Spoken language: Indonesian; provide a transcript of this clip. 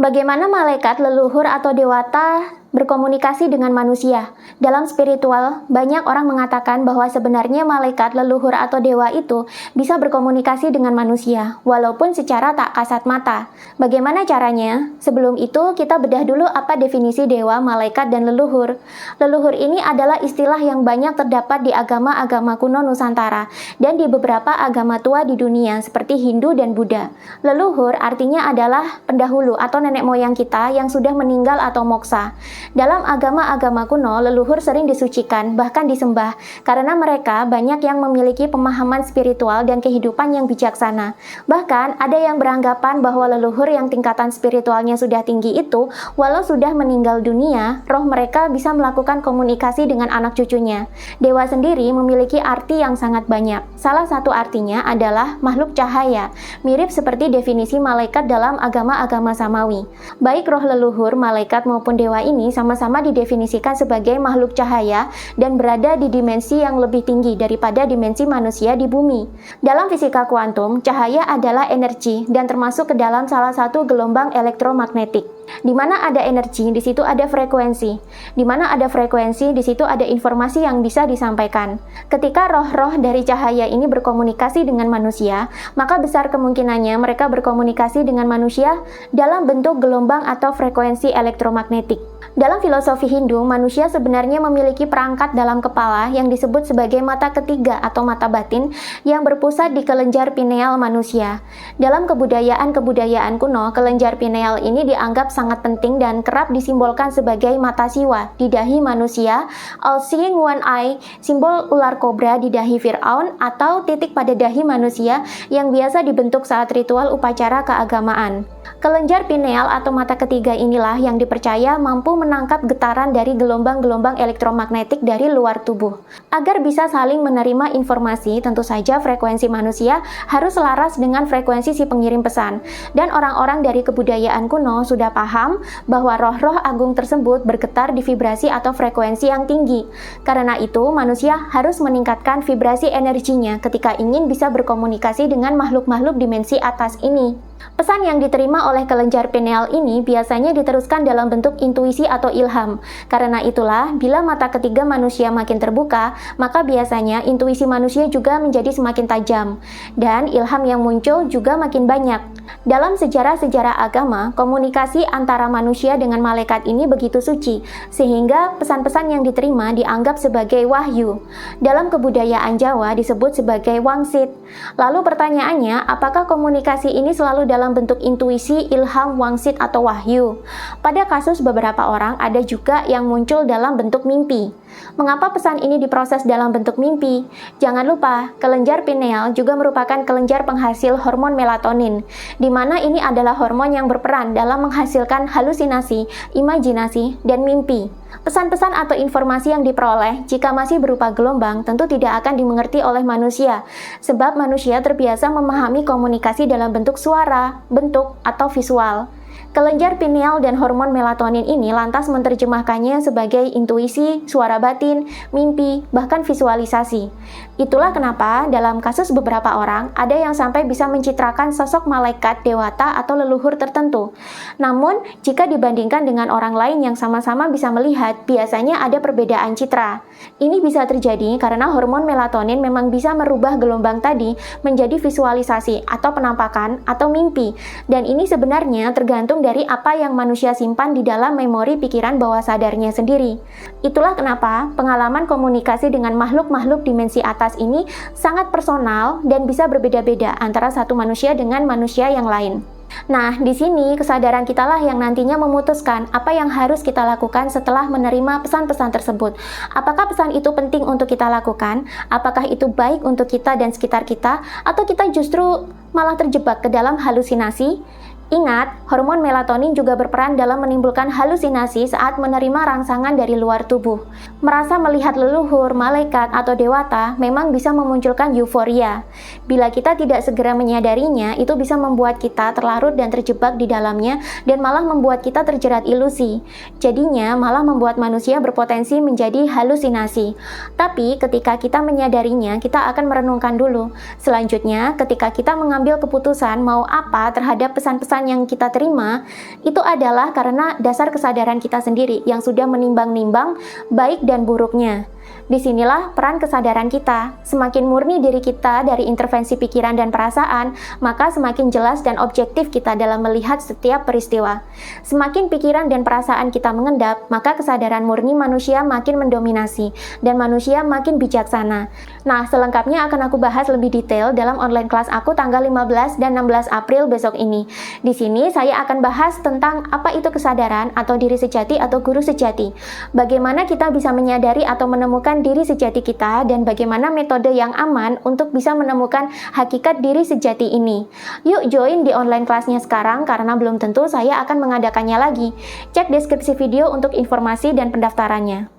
Bagaimana malaikat, leluhur, atau dewata berkomunikasi dengan manusia? Dalam spiritual, banyak orang mengatakan bahwa sebenarnya malaikat, leluhur, atau dewa itu bisa berkomunikasi dengan manusia, walaupun secara tak kasat mata. Bagaimana caranya? Sebelum itu, kita bedah dulu apa definisi dewa, malaikat, dan leluhur. Leluhur ini adalah istilah yang banyak terdapat di agama-agama kuno Nusantara dan di beberapa agama tua di dunia seperti Hindu dan Buddha. Leluhur artinya adalah pendahulu atau nenek moyang kita yang sudah meninggal atau moksa. Dalam agama-agama kuno, leluhur sering disucikan, bahkan disembah, karena mereka banyak yang memiliki pemahaman spiritual dan kehidupan yang bijaksana. Bahkan, ada yang beranggapan bahwa leluhur yang tingkatan spiritualnya sudah tinggi itu, walau sudah meninggal dunia, roh mereka bisa melakukan komunikasi dengan anak cucunya. Dewa sendiri memiliki arti yang sangat banyak. Salah satu artinya adalah makhluk cahaya, mirip seperti definisi malaikat dalam agama-agama samawi. Baik roh leluhur, malaikat maupun dewa ini sama-sama didefinisikan sebagai makhluk cahaya dan berada di dimensi yang lebih tinggi daripada dimensi manusia di bumi. Dalam fisika kuantum, cahaya adalah energi dan termasuk ke dalam salah satu gelombang elektromagnetik. Di mana ada energi, di situ ada frekuensi. Di mana ada frekuensi, di situ ada informasi yang bisa disampaikan. Ketika roh-roh dari cahaya ini berkomunikasi dengan manusia, maka besar kemungkinannya mereka berkomunikasi dengan manusia dalam bentuk gelombang atau frekuensi elektromagnetik. Dalam filosofi Hindu, manusia sebenarnya memiliki perangkat dalam kepala yang disebut sebagai mata ketiga atau mata batin yang berpusat di kelenjar pineal manusia. Dalam kebudayaan kuno, kelenjar pineal ini dianggap sangat penting dan kerap disimbolkan sebagai mata siwa di dahi manusia, all-seeing one eye, simbol ular kobra di dahi Fir'aun, atau titik pada dahi manusia yang biasa dibentuk saat ritual upacara keagamaan. Kelenjar pineal atau mata ketiga inilah yang dipercaya mampu menangkap getaran dari gelombang-gelombang elektromagnetik dari luar tubuh. Agar bisa saling menerima informasi, tentu saja frekuensi manusia harus selaras dengan frekuensi si pengirim pesan. Dan orang-orang dari kebudayaan kuno sudah paham bahwa roh-roh agung tersebut bergetar di vibrasi atau frekuensi yang tinggi. Karena itu, manusia harus meningkatkan vibrasi energinya ketika ingin bisa berkomunikasi dengan makhluk-makhluk dimensi atas ini. Pesan yang diterima oleh kelenjar pineal ini biasanya diteruskan dalam bentuk intuisi atau ilham. Karena itulah, bila mata ketiga manusia makin terbuka, maka biasanya intuisi manusia juga menjadi semakin tajam. Dan ilham yang muncul juga makin banyak. Dalam sejarah-sejarah agama, komunikasi antara manusia dengan malaikat ini begitu suci, sehingga pesan-pesan yang diterima dianggap sebagai wahyu. Dalam kebudayaan Jawa disebut sebagai wangsit. Lalu pertanyaannya, apakah komunikasi ini selalu dalam bentuk intuisi, ilham, wangsit, atau wahyu? Pada kasus beberapa orang, ada juga yang muncul dalam bentuk mimpi. Mengapa pesan ini diproses dalam bentuk mimpi? Jangan lupa, kelenjar pineal juga merupakan kelenjar penghasil hormon melatonin, di mana ini adalah hormon yang berperan dalam menghasilkan halusinasi, imajinasi, dan mimpi. Pesan-pesan atau informasi yang diperoleh jika masih berupa gelombang tentu tidak akan dimengerti oleh manusia, sebab manusia terbiasa memahami komunikasi dalam bentuk suara, bentuk, atau visual. Kelenjar pineal dan hormon melatonin ini lantas menerjemahkannya sebagai intuisi, suara batin, mimpi, bahkan visualisasi. Itulah kenapa dalam kasus beberapa orang ada yang sampai bisa mencitrakan sosok malaikat, dewata, atau leluhur tertentu. Namun, jika dibandingkan dengan orang lain yang sama-sama bisa melihat, biasanya ada perbedaan citra. Ini bisa terjadi karena hormon melatonin memang bisa merubah gelombang tadi menjadi visualisasi atau penampakan atau mimpi. Dan ini sebenarnya tergantung dari apa yang manusia simpan di dalam memori pikiran bawah sadarnya sendiri. Itulah kenapa pengalaman komunikasi dengan makhluk-makhluk dimensi atas ini sangat personal dan bisa berbeda-beda antara satu manusia dengan manusia yang lain. Nah, di sini kesadaran kitalah yang nantinya memutuskan apa yang harus kita lakukan setelah menerima pesan-pesan tersebut. Apakah pesan itu penting untuk kita lakukan? Apakah itu baik untuk kita dan sekitar kita? Atau kita justru malah terjebak ke dalam halusinasi? Ingat, hormon melatonin juga berperan dalam menimbulkan halusinasi saat menerima rangsangan dari luar tubuh. Merasa melihat leluhur, malaikat, atau dewata memang bisa memunculkan euforia. Bila kita tidak segera menyadarinya, itu bisa membuat kita terlarut dan terjebak di dalamnya dan malah membuat kita terjerat ilusi. Jadinya malah membuat manusia berpotensi menjadi halusinasi. Tapi ketika kita menyadarinya, kita akan merenungkan dulu. Selanjutnya, ketika kita mengambil keputusan mau apa terhadap pesan-pesan keputusan yang kita terima itu adalah karena dasar kesadaran kita sendiri yang sudah menimbang-nimbang baik dan buruknya. Disinilah peran kesadaran kita. Semakin murni diri kita dari intervensi pikiran dan perasaan, maka semakin jelas dan objektif kita dalam melihat setiap peristiwa. Semakin pikiran dan perasaan kita mengendap, maka kesadaran murni manusia makin mendominasi, dan manusia makin bijaksana. Nah, selengkapnya akan aku bahas lebih detail dalam online kelas aku tanggal 15 dan 16 April besok ini. Di sini saya akan bahas tentang apa itu kesadaran atau diri sejati atau guru sejati. Bagaimana kita bisa menyadari atau menemukan diri sejati kita dan bagaimana metode yang aman untuk bisa menemukan hakikat diri sejati ini. Yuk join di online kelasnya sekarang karena belum tentu saya akan mengadakannya lagi. Cek deskripsi video untuk informasi dan pendaftarannya.